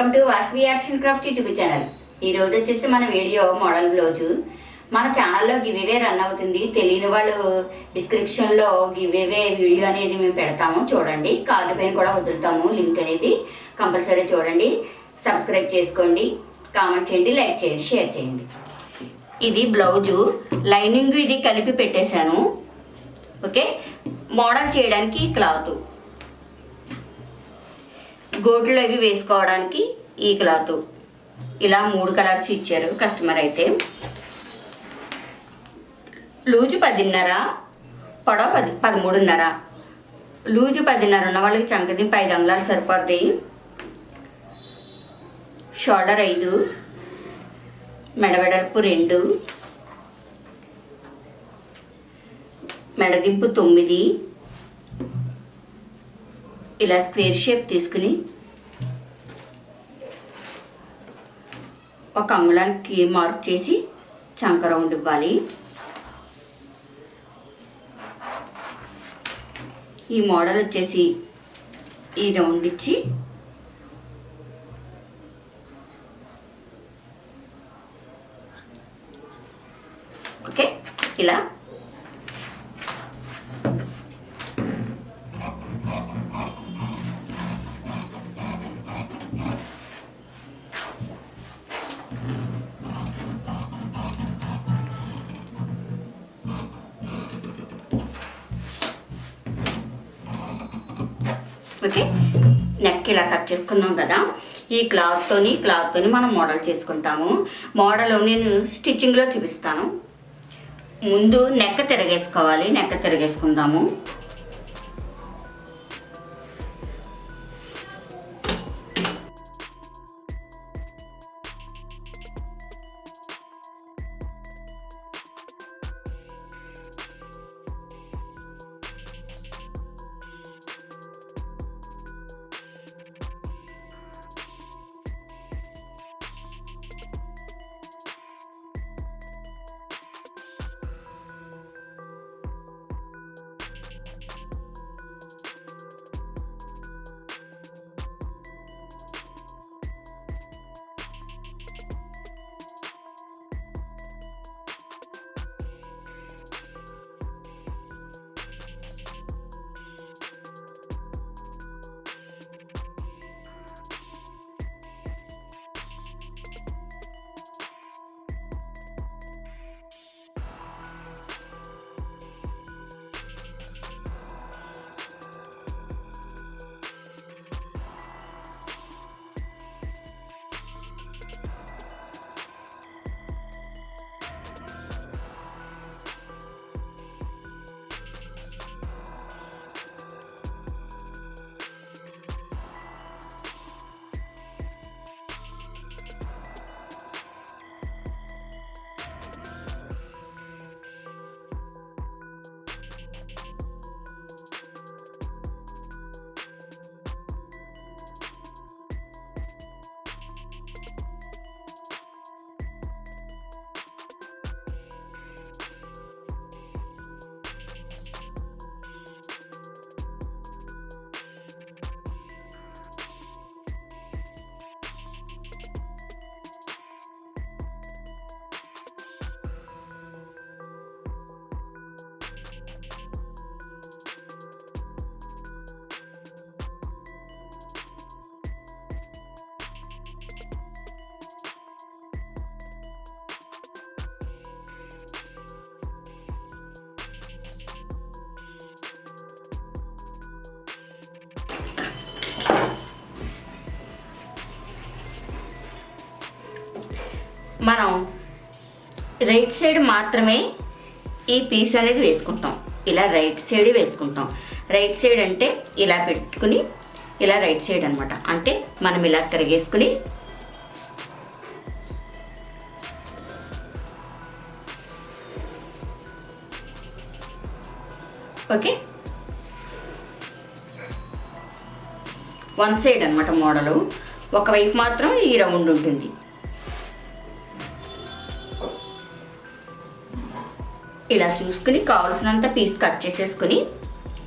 Welcome to Vasavi-Arts&Crafts YouTube channel. ఈరోజు వచ్చేసి మన వీడియో మోడల్ బ్లౌజు మన ఛానల్లో గివ్వే రన్ అవుతుంది. తెలియని వాళ్ళు డిస్క్రిప్షన్లో గివ్వే వీడియో అనేది మేము పెడతాము, చూడండి. కార్డు పైన కూడా వదులుతాము లింక్ అనేది, కంపల్సరీ చూడండి. సబ్స్క్రైబ్ చేసుకోండి, కామెంట్ చేయండి, లైక్ చేయండి, షేర్ చేయండి. ఇది బ్లౌజు లైనింగ్ ఇది కలిపి పెట్టేశాను. ఓకే, మోడల్ చేయడానికి క్లాత్, గోట్లు అవి వేసుకోవడానికి ఈ క్లాత్. ఇలా 3 కలర్స్ ఇచ్చారు కస్టమర్. అయితే లూజు 10.5, పొడవ 13.5. లూజు 10.5 ఉన్న వాళ్ళకి చంకదింపు 5 అంగుళాలు సరిపోద్ది. షోల్డర్ 5, మెడవెడల్పు 2, మెడదింపు 9. ఇలా స్క్వేర్ షేప్ తీసుకుని ఒక అంగుళానికి మార్క్ చేసి చంక రౌండ్ ఇవ్వాలి. ఈ మోడల్ వచ్చేసి ఈ రౌండ్ ఇచ్చి ఓకే ఇలా ఓకే. నెక్ ఇలా కట్ చేసుకున్నాం కదా. ఈ క్లాత్తోని మనం మోడల్ చేసుకుంటాము. మోడల్ నేను స్టిచ్చింగ్లో చూపిస్తాను. ముందు నెక్ తిరగేసుకోవాలి. నెక్ తిరగేసుకుందాము. మనం రైట్ సైడ్ మాత్రమే ఈ పీస్ అనేది వేసుకుంటాం. ఇలా రైట్ సైడ్ వేసుకుంటాం. రైట్ సైడ్ అంటే ఇలా పెట్టుకుని ఇలా రైట్ సైడ్ అనమాట. అంటే మనం ఇలా తిరిగేసుకుని ఓకే, 1 సైడ్ అనమాట మోడలు. ఒకవైపు మాత్రం ఈ రౌండ్ ఉంటుంది. ఇలా చూసుకుని కావాల్సినంత పీస్ కట్ చేసేసుకుని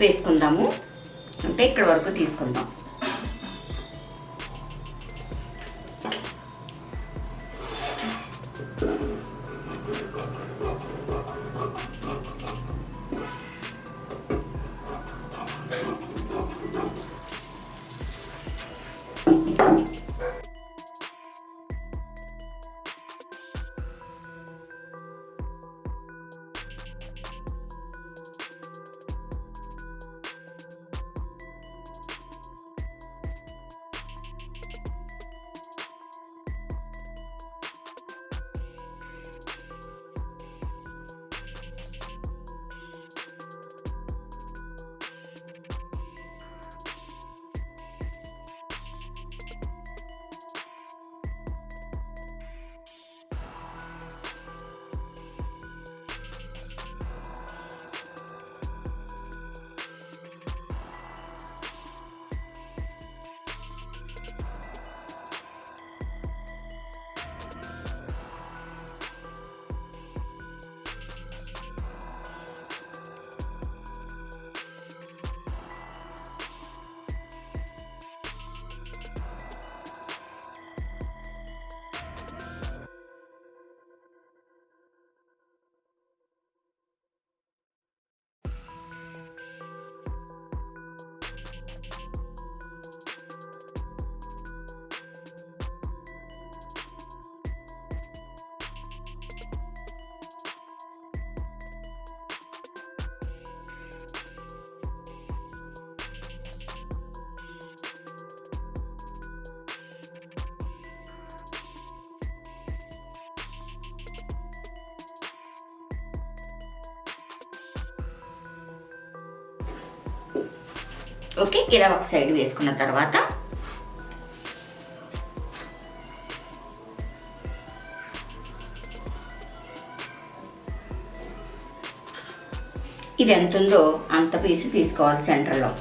వేసుకుందాము. అంటే ఇక్కడ వరకు తీసుకుందాం. ఓకే, ఇలా ఒక సైడ్ వేసుకున్న తర్వాత ఇది ఎంత ఉందో అంత పీసు తీసుకోవాలి సెంటర్లో.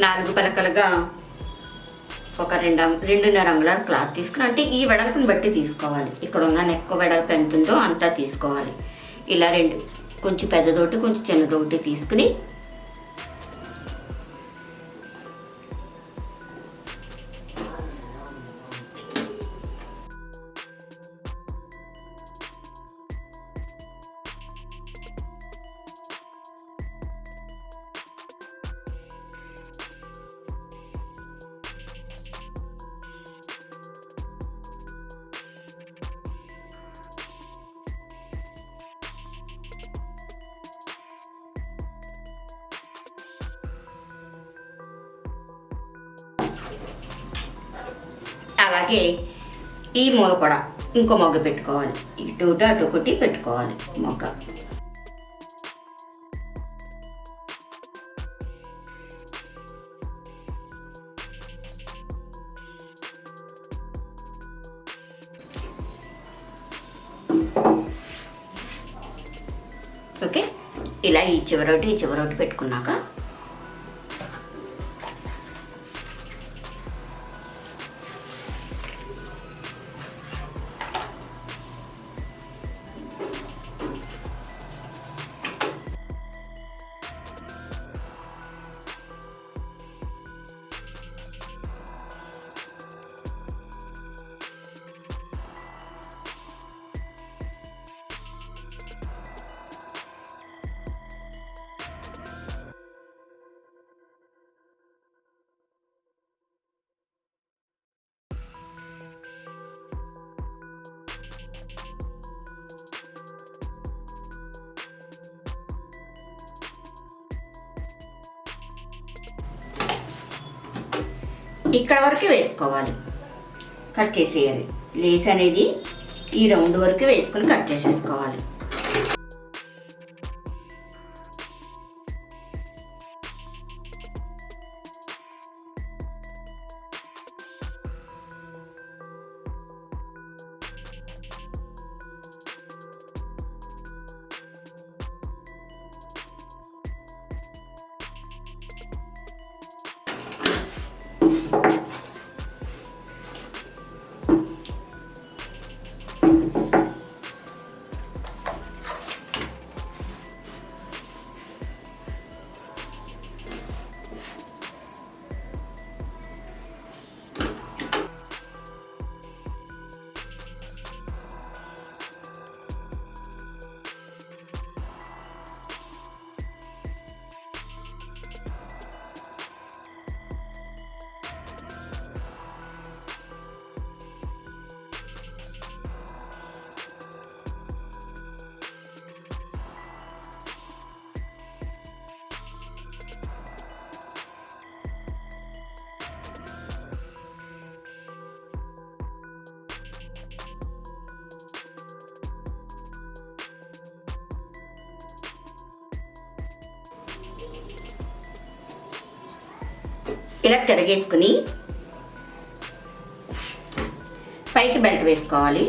నాలుగు పలకలుగా ఒక 2.5 అంగుళాల క్లాత్ తీసుకుని, అంటే ఈ వెడల్పుని బట్టి తీసుకోవాలి. ఇక్కడ ఉన్న నెక్ వెడల్పు ఎంత ఉందో అంతా తీసుకోవాలి. ఇలా కొంచెం పెద్దదోటి కొంచెం చిన్నదోటి తీసుకుని అలాగే ఈ మూల కూడా ఇంకో మొగ్గ పెట్టుకోవాలి. ఇటు అటు ఒకటి పెట్టుకోవాలి మొగ్గ. ఓకే, ఇలా ఈ చివరొకటి పెట్టుకున్నాక ఇక్కడ వరకు వేసుకోవాలి, కట్ చేసేయాలి. లేస్ అనేది ఈ రౌండ్ వరకు వేసుకుని కట్ చేసేసుకోవాలి. ఇలా తిరగేసుకుని పైకి బెల్ట్ వేసుకోవాలి.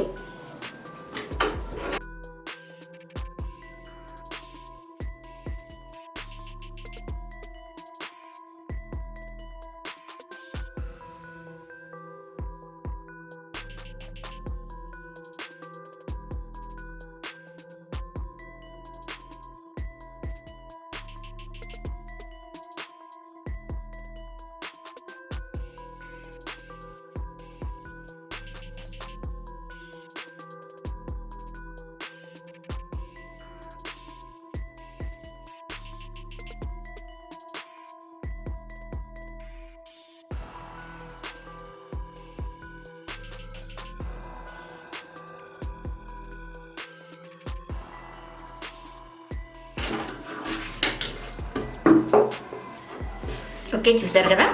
ఓకే, చూసారు కదా,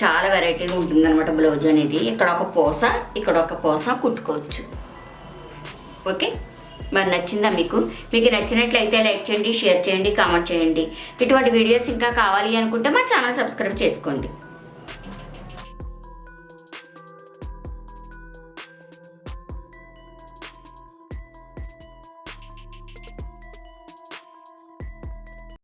చాలా వెరైటీగా ఉంటుందన్నమాట బ్లౌజ్ అనేది. ఇక్కడ ఒక పూస కుట్టుకోవచ్చు. ఓకే, మరి నచ్చిందా మీకు? నచ్చినట్లయితే లైక్ చేయండి, షేర్ చేయండి, కామెంట్ చేయండి. ఇటువంటి వీడియోస్ ఇంకా కావాలి అనుకుంటే మా ఛానల్ సబ్స్క్రైబ్ చేసుకోండి.